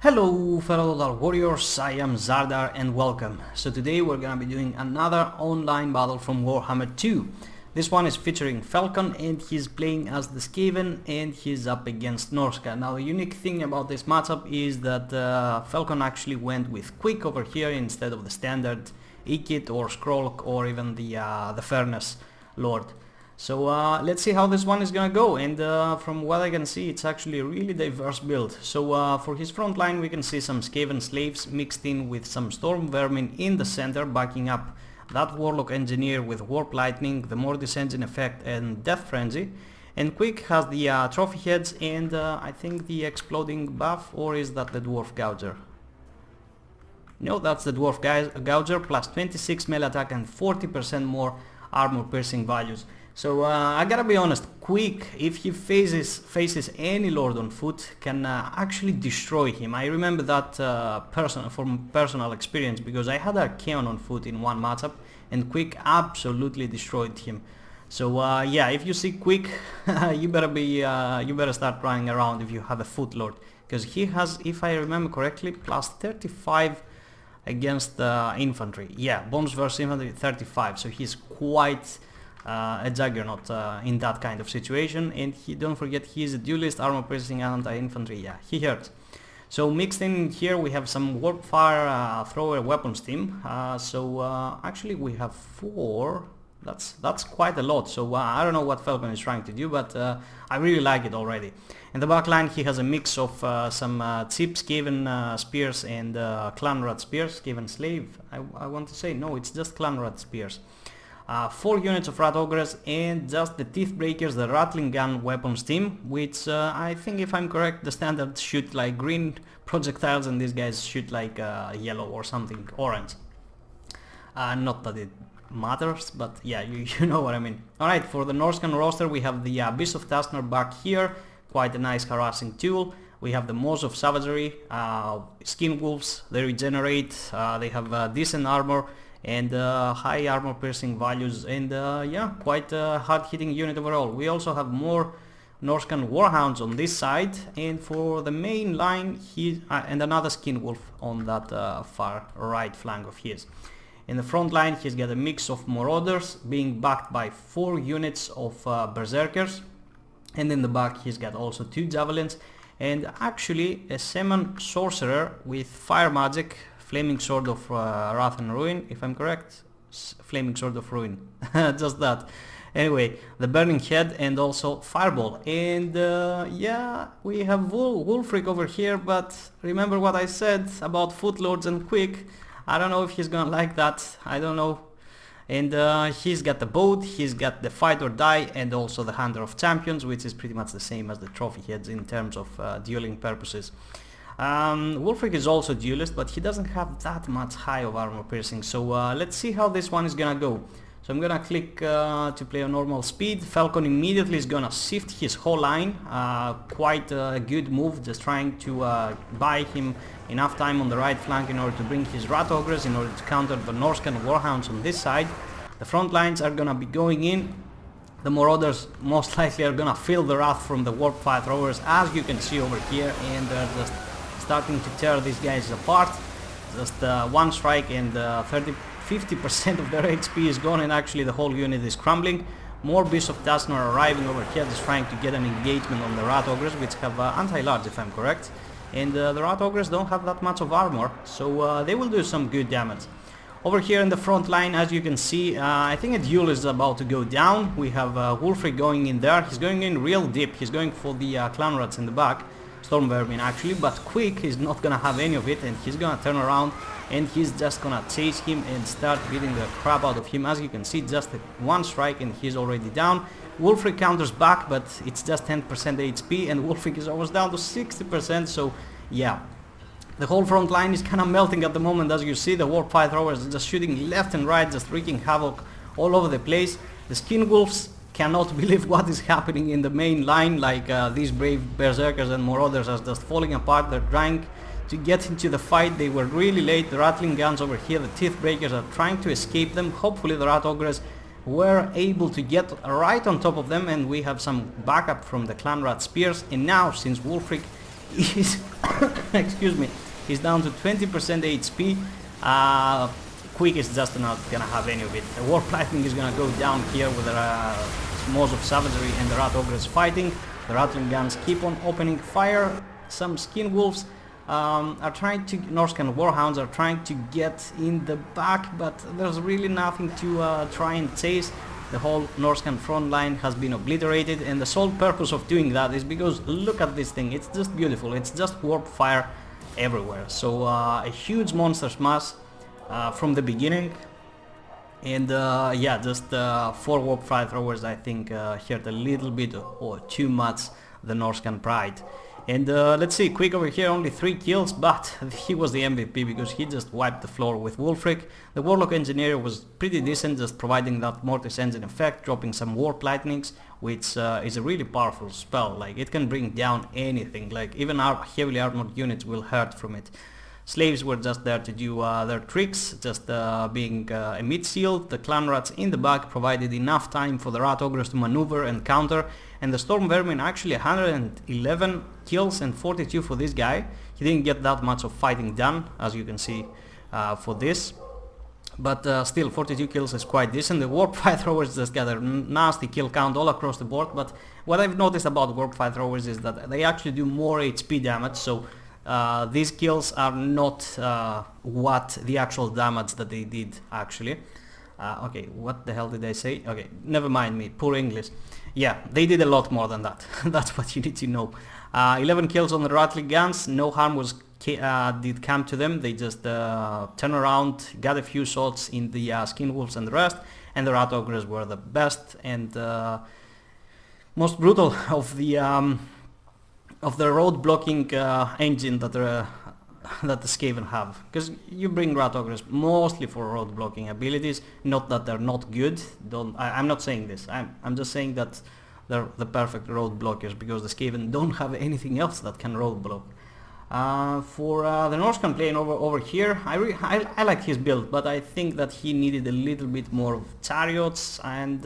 Hello fellow Dark Warriors, I am Zardar and welcome. So today we're gonna be doing another online battle from Warhammer 2. This one is featuring Felkon and he's playing as the Skaven and he's up against Norsca. Now the unique thing about this matchup is that Felkon actually went with Quick over here instead of the standard E-Kit or Scroll or even the Furnace Lord. So let's see how this one is gonna go, and from what I can see it's actually a really diverse build. So for his front line we can see some Skaven slaves mixed in with some storm vermin in the center backing up that warlock engineer with warp lightning, the Mortis engine effect and death frenzy. And Quick has the trophy heads and I think the exploding buff, or is that the dwarf gouger? No, that's the dwarf gouger, plus 26 melee attack and 40% more armor piercing values. So I gotta be honest, Quick, if he faces any lord on foot, can actually destroy him. I remember that from personal experience, because I had Archaon on foot in one matchup and Quick absolutely destroyed him. So yeah, if you see Quick, you better start running around if you have a foot lord, because he has, if I remember correctly, plus 35 against infantry. Yeah, bombs versus infantry 35, so he's quite a juggernaut in that kind of situation. And don't forget, he is a duelist, armor piercing, anti-infantry. Yeah, he hurts. So mixed in here we have some warp fire thrower weapons team. Actually we have 4. That's quite a lot. So I don't know what Felkon is trying to do, but I really like it already. In the back line he has a mix of some cheap Skaven spears and Clanrad spears. Skaven slave, I want to say. No, it's just Clanrad spears. 4 units of rat ogres and just the teeth breakers, the rattling gun weapons team, which I think, if I'm correct, the standards shoot like green projectiles and these guys shoot like yellow or something, orange. Not that it matters, but yeah, you know what I mean. Alright, for the Norscan roster we have the Abyss of Tasner back here, quite a nice harassing tool. We have the Maws of Savagery, Skin Wolves, they regenerate, they have decent armor and high armor piercing values, and yeah, quite a hard hitting unit overall. We also have more Norscan Warhounds on this side, and for the main line and another Skin Wolf on that far right flank of his. In the front line he's got a mix of Marauders being backed by 4 units of Berserkers, and in the back he's got also 2 Javelins and actually a Shaman Sorcerer with fire magic, Flaming Sword of Wrath and Ruin, if I'm correct. Flaming Sword of Ruin, just that. Anyway, the Burning Head and also Fireball. And yeah, we have Wulfric over here, but remember what I said about Footlords and Quick. I don't know if he's gonna like that, I don't know. And he's got the boat, he's got the Fight or Die and also the Hunter of Champions, which is pretty much the same as the trophy heads in terms of dueling purposes. Wulfric is also duelist, but he doesn't have that much high of armor piercing, so let's see how this one is gonna go. So I'm gonna click to play on normal speed. Felkon immediately is gonna shift his whole line, quite a good move, just trying to buy him enough time on the right flank in order to bring his rat ogres in order to counter the Norscan Warhounds on this side. The front lines are gonna be going in. The Marauders most likely are gonna feel the wrath from the warp fire throwers, as you can see over here, and they're just starting to tear these guys apart. Just one strike and 50% of their HP is gone, and actually the whole unit is crumbling. More Beasts of Tasner are arriving over here, just trying to get an engagement on the Rat Ogres, which have anti-large if I'm correct. And the Rat Ogres don't have that much of armor, so they will do some good damage. Over here in the front line, as you can see, I think a duel is about to go down. We have Wulfric going in there. He's going in real deep. He's going for the Clanrats in the back. Storm Vermin actually, but Quick is not gonna have any of it, and he's gonna turn around and he's just gonna chase him and start beating the crap out of him. As you can see, just one strike and he's already down. Wulfric counters back, but it's just 10% HP and Wulfric is almost down to 60%, so yeah. The whole front line is kinda melting at the moment. As you see, the warp fire throwers are just shooting left and right, just wreaking havoc all over the place. The Skin Wolves cannot believe what is happening in the main line, like these brave Berserkers and Marauders are just falling apart. They're trying to get into the fight, they were really late. The rattling guns over here, the teeth breakers, are trying to escape them. Hopefully the rat ogres were able to get right on top of them, and we have some backup from the Clanrad spears. And now, since Wulfric is excuse me, he's down to 20% HP. Quick is just not gonna have any of it. The Warp Lightning is gonna go down here with the Moors of Savagery and the Rat Ogres fighting. The Rattling Guns keep on opening fire. Some Skin Wolves are trying to, Norsca and Warhounds are trying to get in the back, but there's really nothing to try and chase. The whole Norscan front line has been obliterated, and the sole purpose of doing that is because look at this thing, it's just beautiful, it's just warp fire everywhere. So a huge monster smash from the beginning, and yeah, just 4 warp fire throwers I think hurt a little bit or too much the Norscan pride. And let's see, Quick over here, only 3 kills, but he was the MVP because he just wiped the floor with Wulfric. The Warlock Engineer was pretty decent, just providing that Mortis Engine effect, dropping some Warp Lightnings, which is a really powerful spell. Like, it can bring down anything, like even our heavily armored units will hurt from it. Slaves were just there to do their tricks, just being a mid-shield. The Clan Rats in the back provided enough time for the Rat Ogres to maneuver and counter, and the Storm Vermin actually 111 kills and 42 for this guy. He didn't get that much of fighting done, as you can see for this, but still 42 kills is quite decent. The Warp Fire Throwers just got a nasty kill count all across the board, but what I've noticed about Warp Fire Throwers is that they actually do more HP damage, so these kills are not what the actual damage that they did actually. Okay, what the hell did I say? Okay, never mind me, poor English. Yeah, they did a lot more than that. That's what you need to know. 11 kills on the Rattling Guns, no harm was did come to them. They just turned around, got a few shots in the Skin Wolves and the rest, and the Rat Ogres were the best and most brutal of the road blocking engine that the Skaven have, because you bring Rat Ogres mostly for road blocking abilities, not that they're not good. I'm not saying this, I'm just saying that they're the perfect road blockers, because the Skaven don't have anything else that can road block. For the Norscan playing over here, I like his build, but I think that he needed a little bit more of chariots, and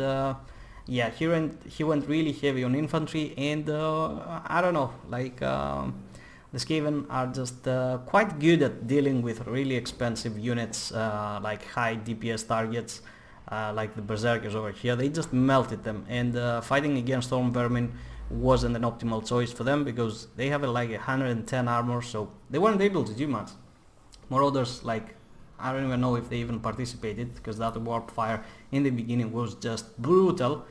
yeah, he went really heavy on infantry, and I don't know, like the Skaven are just quite good at dealing with really expensive units, like high DPS targets, like the Berserkers over here. They just melted them, and fighting against Storm Vermin wasn't an optimal choice for them, because they have like 110 armor, so they weren't able to do much. Marauders, like, I don't even know if they even participated, because that warp fire in the beginning was just brutal.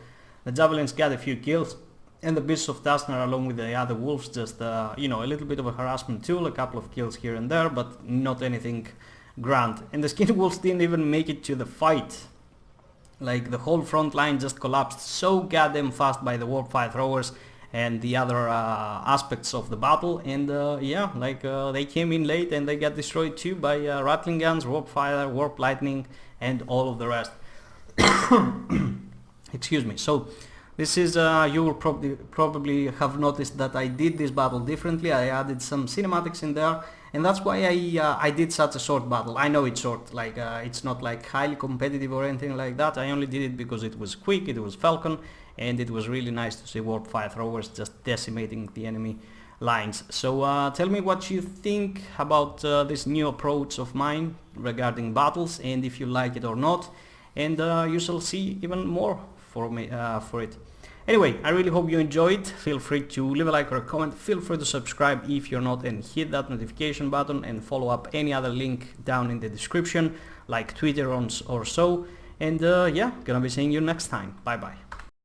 The Javelins got a few kills, and the Beasts of Tasnar along with the other wolves just, you know, a little bit of a harassment tool, a couple of kills here and there, but not anything grand. And the Skin Wolves didn't even make it to the fight. Like, the whole front line just collapsed so goddamn fast by the Warp Fire Throwers and the other aspects of the battle, and yeah, like they came in late and they got destroyed too by Rattling Guns, Warp Fire, Warp Lightning, and all of the rest. Excuse me. So this is you will probably have noticed that I did this battle differently. I added some cinematics in there, and that's why I did such a short battle. I know it's short, like it's not like highly competitive or anything like that. I only did it because it was quick, it was Felkon, and it was really nice to see Warp Fire Throwers just decimating the enemy lines. So tell me what you think about this new approach of mine regarding battles, and if you like it or not, and you shall see even more for it. Anyway, I really hope you enjoyed. Feel free to leave a like or a comment. Feel free to subscribe if you're not, and hit that notification button, and follow up any other link down in the description, like Twitter or so. And yeah, gonna be seeing you next time. Bye bye.